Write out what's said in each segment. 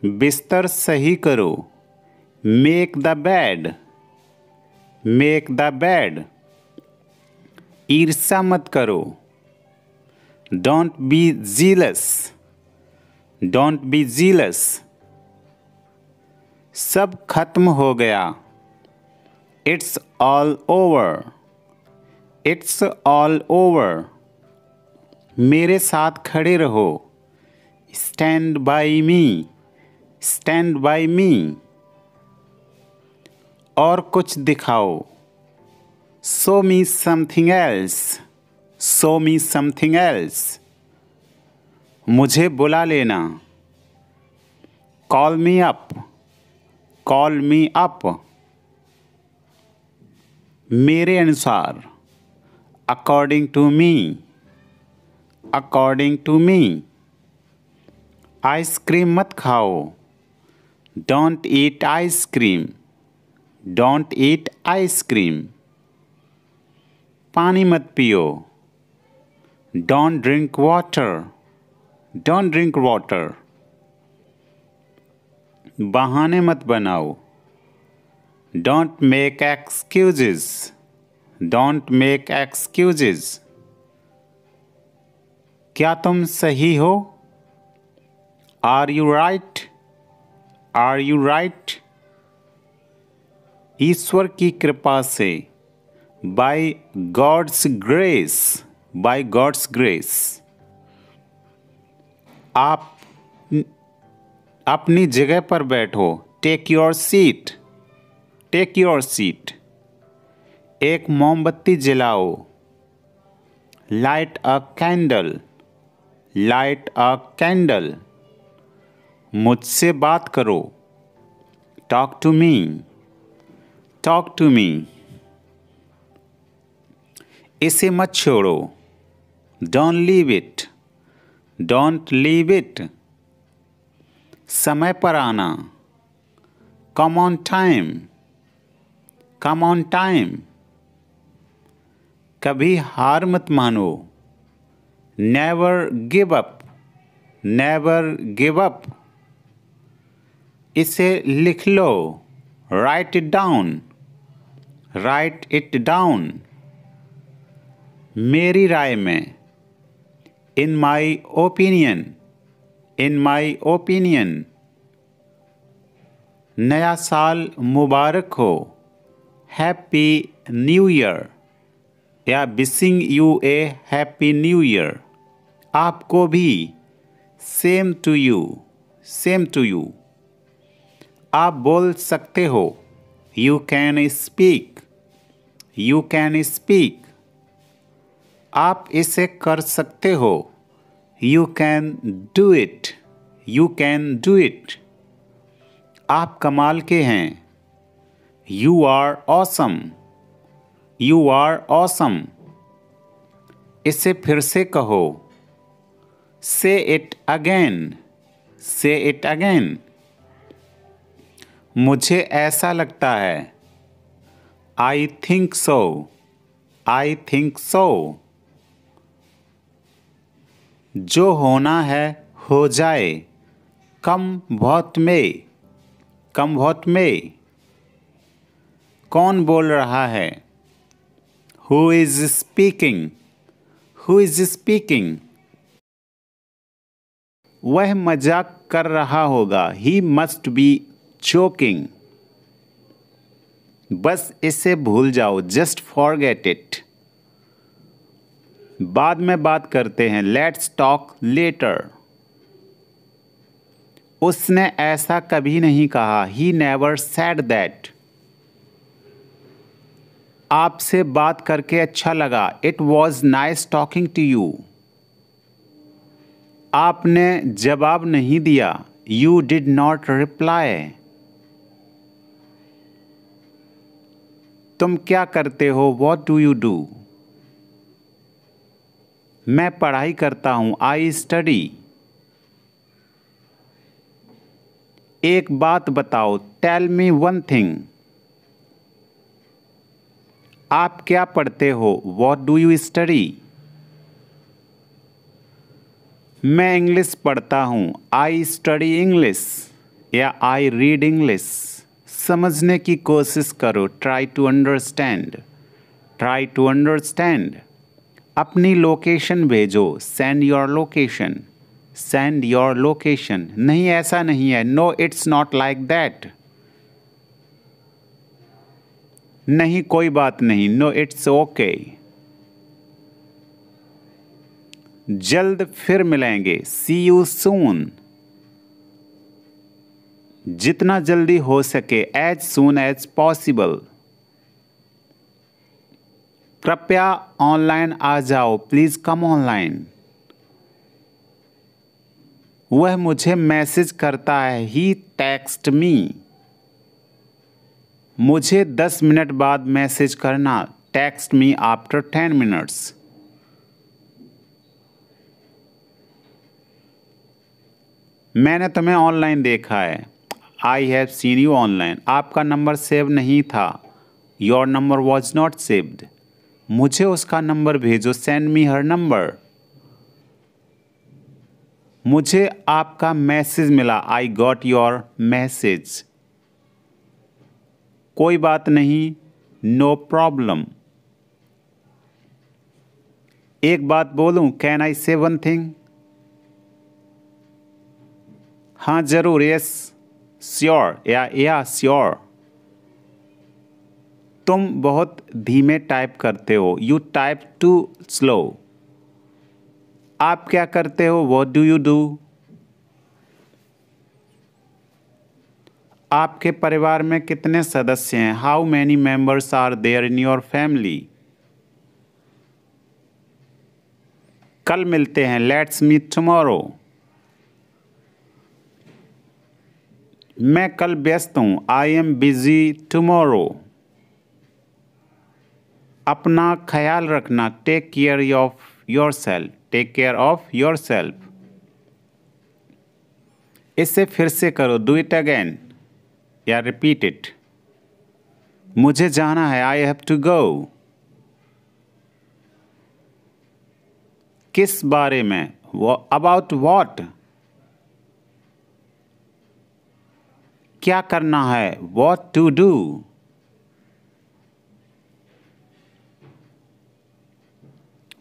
बिस्तर सही करो। Make the bed. Make the bed. ईर्ष्या मत करो। Don't be jealous. Don't be jealous. सब खत्म हो गया। It's all over. It's all over. मेरे साथ खड़े रहो। Stand by me. Stand by me. और कुछ दिखाओ। Show me something else. Show me something else. मुझे बुला लेना। Call me up. Call me up. मेरे अनुसार। According to me. According to me. Ice cream मत खाओ। Don't eat ice cream. Don't eat ice cream. पानी मत पियो। Don't drink water. Don't drink water. बहाने मत बनाओ। Don't make excuses. Don't make excuses. क्या तुम सही हो? Are you right? Are you right? ईश्वर की कृपा से। By God's grace. By God's grace. आप अपनी जगह पर बैठो। Take your seat. Take your seat. एक मोमबत्ती जलाओ। Light a candle. Light a candle. मुझसे बात करो। Talk to me. Talk to me. इसे मत छोड़ो। Don't leave it. Don't leave it. समय पर आना। Come on time. Come on time. कभी हार मत मानो। Never give up. Never give up. इसे लिख लो। Write it down. Write it down. मेरी राय में। In my opinion. In my opinion. नया साल मुबारक हो। Happy new year. या wishing you a happy new year. आपको भी। Same to you. Same to you. आप बोल सकते हो। You can speak. You can speak. आप इसे कर सकते हो। You can do it. You can do it. आप कमाल के हैं। You are awesome. You are awesome. इसे फिर से कहो। Say it again. Say it again. मुझे ऐसा लगता है। I think so. I think so. जो होना है हो जाए। कम बहुत में। कम बहुत में। कौन बोल रहा है? Who is speaking? Who is speaking? वह मजाक कर रहा होगा। He must be joking. बस इसे भूल जाओ। Just forget it. बाद में बात करते हैं। Let's talk later. उसने ऐसा कभी नहीं कहा। He never said that. आपसे बात करके अच्छा लगा। It was nice talking to you. आपने जवाब नहीं दिया। You did not reply. तुम क्या करते हो? What do you do? मैं पढ़ाई करता हूँ। I study. एक बात बताओ। Tell me one thing. आप क्या पढ़ते हो? What do you study? मैं इंग्लिश पढ़ता हूँ। I study English. या आई रीड इंग्लिश। समझने की कोशिश करो, try to understand, try to understand. अपनी लोकेशन भेजो, send your location, send your location. नहीं, ऐसा नहीं है, no it's not like that. नहीं, कोई बात नहीं, नो इट्स ओके। जल्द फिर मिलेंगे, सी यू सून। जितना जल्दी हो सके, एज सून एज पॉसिबल। कृपया ऑनलाइन आ जाओ, प्लीज कम ऑनलाइन। वह मुझे मैसेज करता है, ही टेक्स्ट मी। मुझे 10 मिनट बाद मैसेज करना, टेक्स्ट मी आफ्टर 10 मिनट्स। मैंने तुम्हें ऑनलाइन देखा है, I have seen you online. आपका नंबर सेव नहीं था, your number was not saved. मुझे उसका नंबर भेजो, सेंड मी हर नंबर। मुझे आपका मैसेज मिला, आई गॉट योर मैसेज। कोई बात नहीं, नो प्रॉब्लम। एक बात बोलूं, कैन आई से वन थिंग? हाँ जरूर, यस श्योर, या श्योर। तुम बहुत धीमे टाइप करते हो, यू टाइप टू स्लो। आप क्या करते हो, व्हाट डू यू डू? आपके परिवार में कितने सदस्य हैं, how many members are there in your family? कल मिलते हैं, लेट्स मीट टुमारो। मैं कल व्यस्त हूं, आई एम बिजी टुमारो। अपना ख्याल रखना, take care of yourself, take care of yourself. इसे फिर से करो, डू इट अगेन या रिपीट इट। मुझे जाना है, आई हैव टू गो। किस बारे में, अबाउट वॉट? क्या करना है, वॉट टू डू?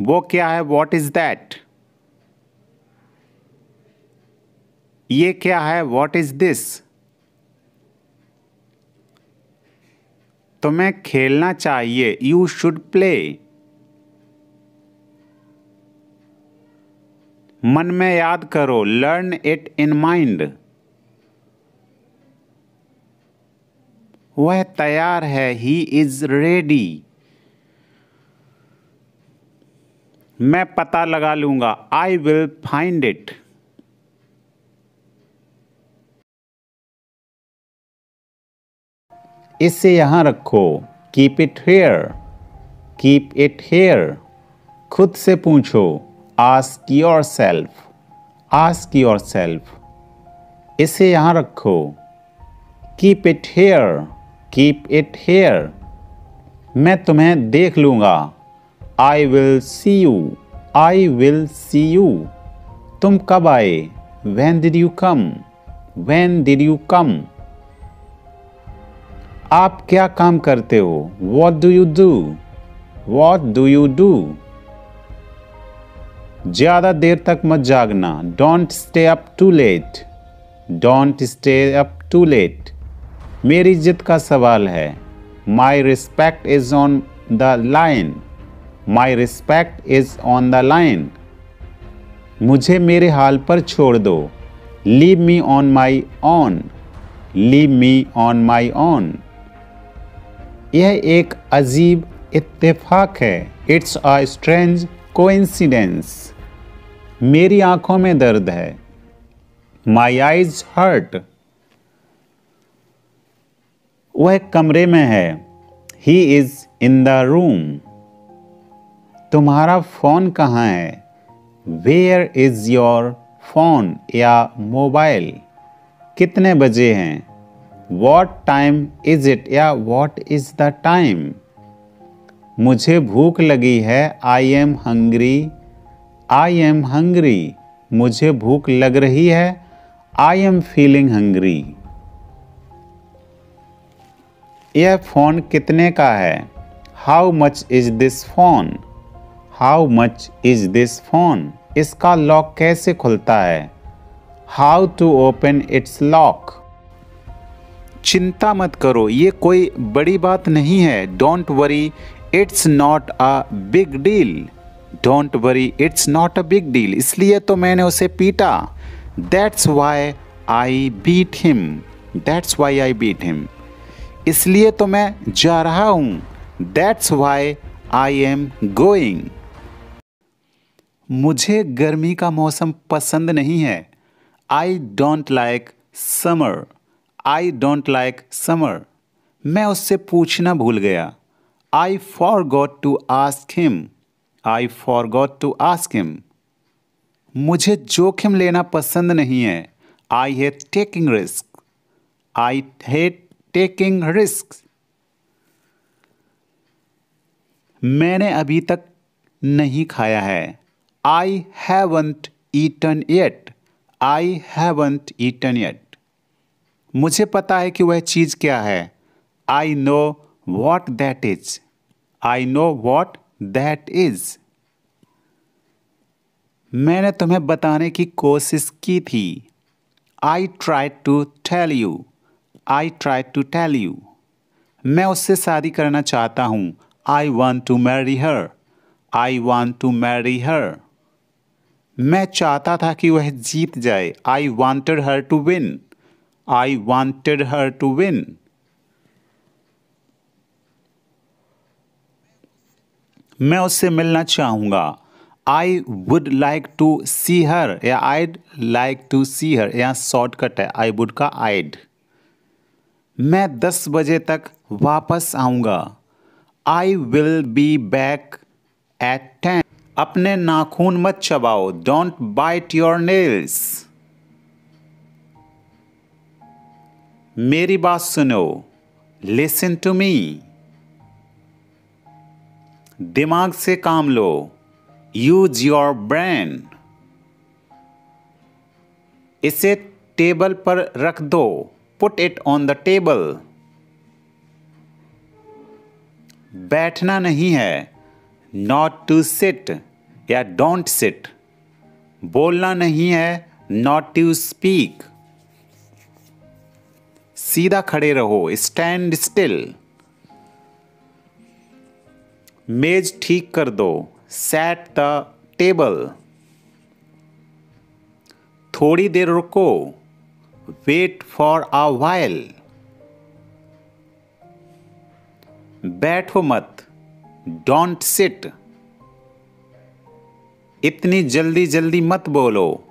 वो क्या है, वॉट इज दैट? ये क्या है, वॉट इज दिस? तुम्हें खेलना चाहिए, यू शुड प्ले। मन में याद करो, लर्न इट इन माइंड। वह तैयार है, ही इज रेडी। मैं पता लगा लूंगा, आई विल फाइंड इट। इसे यहां रखो, keep it here, keep it here. खुद से पूछो, ask your self, ask your self. इसे यहां रखो, keep it here, keep it here. मैं तुम्हें देख लूंगा, I will see you, I will see you. तुम कब आए, when did you come, when did you come. आप क्या काम करते हो, what do you do, what do you do. ज्यादा देर तक मत जागना, don't stay up too late, don't stay up too late. मेरी इज्जत का सवाल है, my respect is on the line, my respect is on the line. मुझे मेरे हाल पर छोड़ दो, leave me on my own, leave me on my own. यह एक अजीब इत्तेफाक है, इट्स अ स्ट्रेंज कोइंसिडेंस। मेरी आंखों में दर्द है, माई आईज हर्ट। वह कमरे में है, he is in the room. तुम्हारा फोन कहाँ है, वेयर इज योर फोन या मोबाइल। कितने बजे हैं, वॉट टाइम इज इट या वॉट इज द टाइम। मुझे भूख लगी है, I am hungry, I am hungry. मुझे भूख लग रही है, आई एम फीलिंग हंग्री। यह फ़ोन कितने का है? How much is this phone? How much is this phone? इसका लॉक कैसे खुलता है? How to open its lock? चिंता मत करो, ये कोई बड़ी बात नहीं है। Don't worry, it's not a big deal. Don't worry, it's not a big deal. इसलिए तो मैंने उसे पीटा। That's why I beat him. That's why I beat him. इसलिए तो मैं जा रहा हूँ। That's why I am going. मुझे गर्मी का मौसम पसंद नहीं है। I don't like summer. I don't like summer. मैं उससे पूछना भूल गया। I forgot to ask him. I forgot to ask him. मुझे जोखिम लेना पसंद नहीं है। I hate taking risk. I hate taking risk. मैंने अभी तक नहीं खाया है। I haven't eaten yet. I haven't eaten yet. मुझे पता है कि वह चीज़ क्या है। I know what that is. I know what that is. मैंने तुम्हें बताने की कोशिश की थी। I try to tell you. I try to tell you. मैं उससे शादी करना चाहता हूँ। I want to marry her. I want to marry her. मैं चाहता था कि वह जीत जाए। I wanted her to win. I wanted her to win. मैं उससे मिलना चाहूँगा। I would like to see her या I'd like to see her, या शॉर्टकट है आई वुड का आईड। मैं 10 बजे तक वापस आऊँगा। I will be back at 10। अपने नाखून मत चबाओ। Don't bite your nails. मेरी बात सुनो। Listen to me. दिमाग से काम लो। Use your brain. इसे टेबल पर रख दो। Put it on the table. बैठना नहीं है। नॉट टू सिट या डोंट सिट। बोलना नहीं है। Not to speak. सीधा खड़े रहो। Stand still. मेज ठीक कर दो। Set the table. थोड़ी देर रुको। Wait for a while. बैठो मत। Don't sit. इतनी जल्दी जल्दी मत बोलो।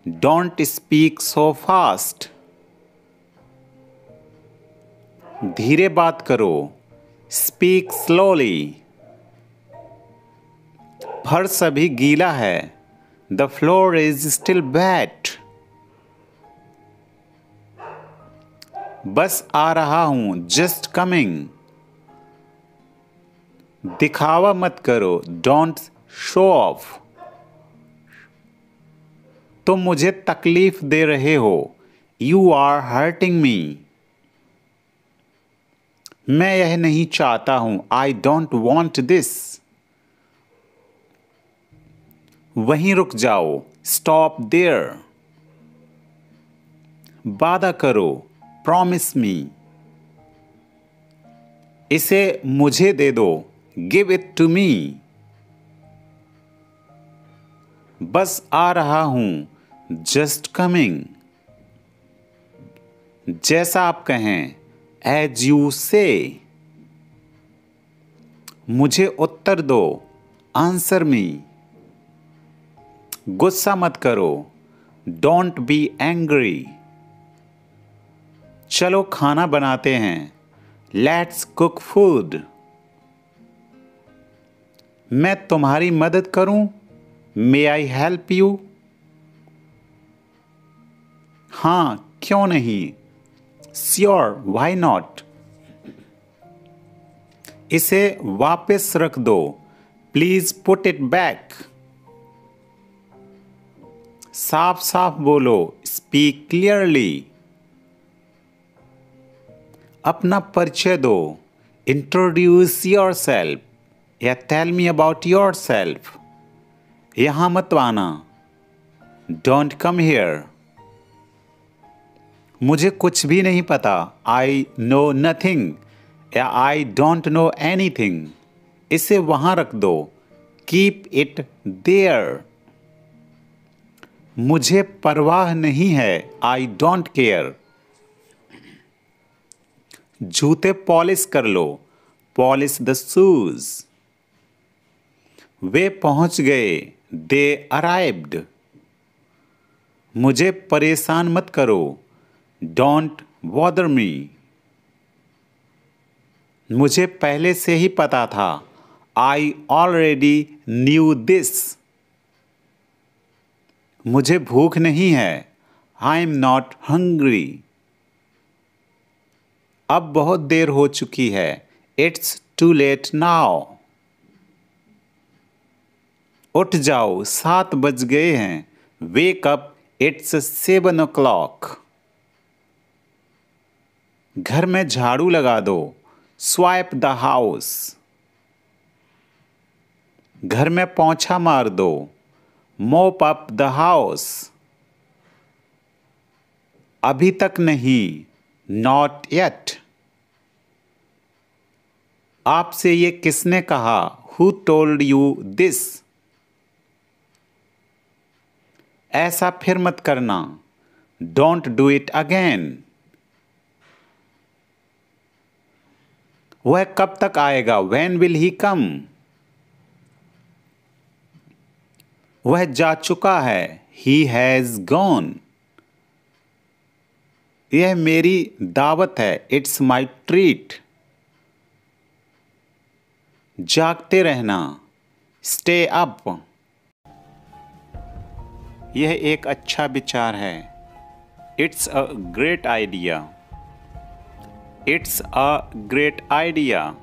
Don't speak so fast. धीरे बात करो। Speak slowly. फर्श अभी गीला है। The floor is still wet. बस आ रहा हूं। Just coming. दिखावा मत करो। Don't show off. तुम मुझे तकलीफ दे रहे हो। You are hurting me. मैं यह नहीं चाहता हूं। I don't want this. वहीं रुक जाओ। Stop there. वादा करो। Promise me. इसे मुझे दे दो। Give it to me. बस आ रहा हूं। Just coming. जैसा आप कहें। As you say. मुझे उत्तर दो। Answer me. गुस्सा मत करो। Don't be angry. चलो खाना बनाते हैं। Let's cook food. मैं तुम्हारी मदद करूं? May I help you? हाँ, क्यों नहीं? Sure, why not? इसे वापस रख दो। Please put it back. साफ साफ बोलो। Speak clearly. अपना परिचय दो। इंट्रोड्यूस योर सेल्फ या tell me about yourself. यहाँ मत आना। Don't come here. मुझे कुछ भी नहीं पता। आई नो नथिंग या आई डोंट नो एनीथिंग। इसे वहाँ रख दो। Keep it there. मुझे परवाह नहीं है। I don't care. जूते पॉलिश कर लो। Polish the shoes. वे पहुंच गए। They arrived. मुझे परेशान मत करो। Don't bother me. मुझे पहले से ही पता था। I already knew this. मुझे भूख नहीं है। I am not hungry. अब बहुत देर हो चुकी है। It's too late now. उठ जाओ, 7 बज गए हैं। Wake up, it's 7 o'clock। घर में झाड़ू लगा दो। Swipe the house. घर में पोंछा मार दो। मोप अप द हाउस। अभी तक नहीं। Not yet. आपसे ये किसने कहा? Who told you this? ऐसा फिर मत करना। Don't do it again. वह कब तक आएगा? व्हेन विल ही कम? वह जा चुका है। He has gone. यह मेरी दावत है। It's my treat. जागते रहना। Stay up. यह एक अच्छा विचार है। It's a great idea. It's a great idea.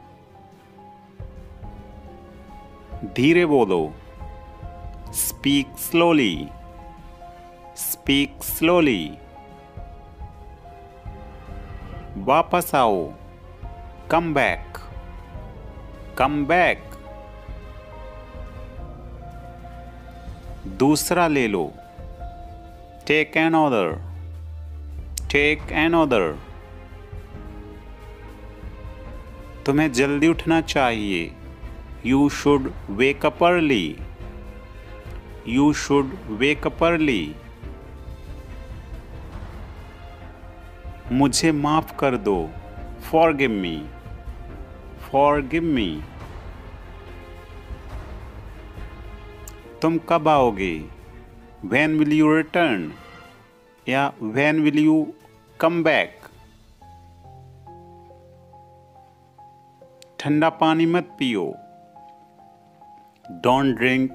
धीरे बोलो। Speak slowly. Speak slowly. वापस आओ। Come back. Come back. दूसरा ले लो। Take an order. Take an order. तुम्हें जल्दी उठना चाहिए। You should wake up early. You should wake up early. मुझे माफ कर दो। Forgive me. Forgive me. तुम कब आओगे? When will you return? या when will you come back? ठंडा पानी मत पियो। Don't drink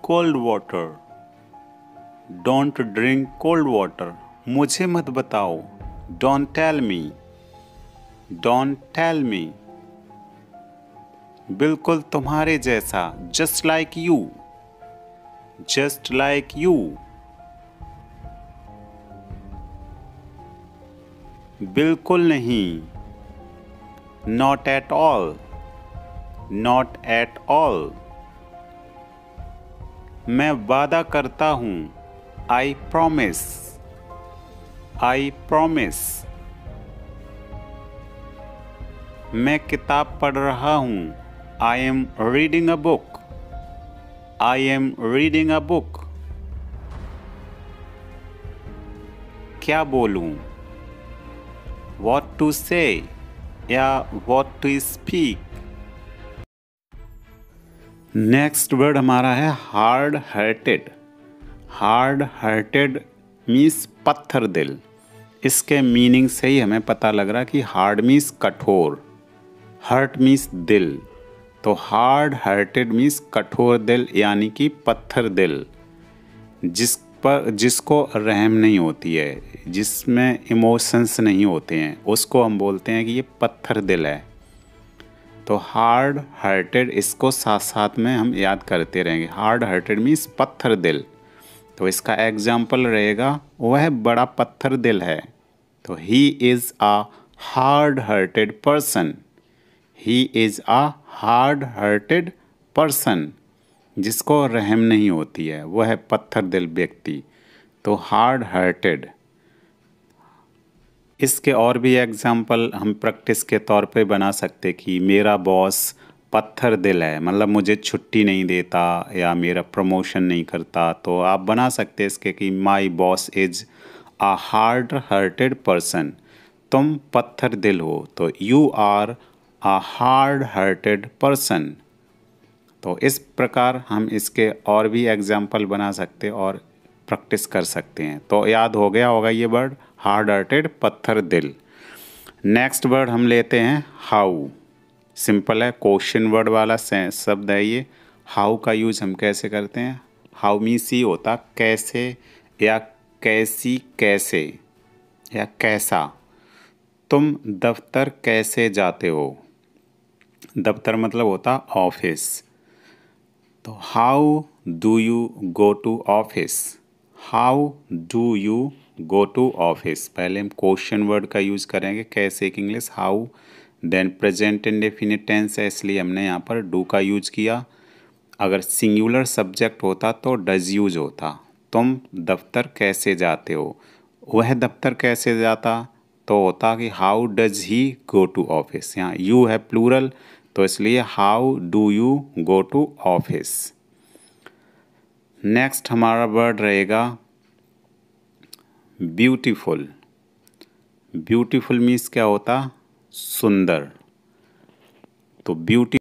cold water. Don't drink cold water. मुझे मत बताओ। Don't tell me. Don't tell me. बिल्कुल तुम्हारे जैसा। Just like you. Just like you. बिल्कुल नहीं। Not at all. Not at all. मैं वादा करता हूं। I promise. I promise. मैं किताब पढ़ रहा हूं। I am reading a book. I am reading a book. क्या बोलूं? वॉट टू से या what to speak. Next word हमारा है hard hearted. Hard hearted means पत्थर दिल। इसके मीनिंग से ही हमें पता लग रहा कि हार्ड मीन्स कठोर, हार्ट मीन्स दिल। तो हार्ड हार्टेड मीन्स कठोर दिल यानी कि पत्थर दिल, जिसको रहम नहीं होती है, जिसमें इमोशंस नहीं होते हैं, उसको हम बोलते हैं कि ये पत्थर दिल है। तो हार्ड हार्टेड इसको साथ साथ में हम याद करते रहेंगे। हार्ड हार्टेड मीन्स पत्थर दिल। तो इसका एग्जाम्पल रहेगा वह बड़ा पत्थर दिल है। तो he is a hard hearted person, he is a hard hearted person, जिसको रहम नहीं होती है, वह है पत्थर दिल व्यक्ति। तो हार्ड हार्टेड। इसके और भी एग्जाम्पल हम प्रैक्टिस के तौर पे बना सकते कि मेरा बॉस पत्थर दिल है, मतलब मुझे छुट्टी नहीं देता या मेरा प्रमोशन नहीं करता। तो आप बना सकते हैं इसके कि my boss is a hard hearted person, तुम पत्थर दिल हो, तो you are a hard hearted person. तो इस प्रकार हम इसके और भी एग्जाम्पल बना सकते और प्रैक्टिस कर सकते हैं। तो याद हो गया होगा ये वर्ड हार्ड हार्टेड, पत्थर दिल। नेक्स्ट वर्ड हम लेते हैं हाउ। सिंपल है, क्वेश्चन वर्ड वाला शब्द है ये। हाउ का यूज हम कैसे करते हैं? हाउ मीन्स ही होता कैसे या कैसी, कैसे या कैसा। तुम दफ्तर कैसे जाते हो? दफ्तर मतलब होता ऑफिस। तो how do you go to office? How do you go to office. पहले हम क्वेश्चन वर्ड का यूज़ करेंगे कैसे की English how, then present indefinite tense है इसलिए हमने यहाँ पर डू का यूज किया। अगर सिंगुलर सब्जेक्ट होता तो डज यूज होता। तुम दफ्तर कैसे जाते हो? वह दफ्तर कैसे जाता तो होता कि how does he go to office. यहाँ यू है प्लूरल तो इसलिए how do you go to office. Next हमारा वर्ड रहेगा ब्यूटीफुल। ब्यूटीफुल मीन्स क्या होता? सुंदर। तो ब्यूटी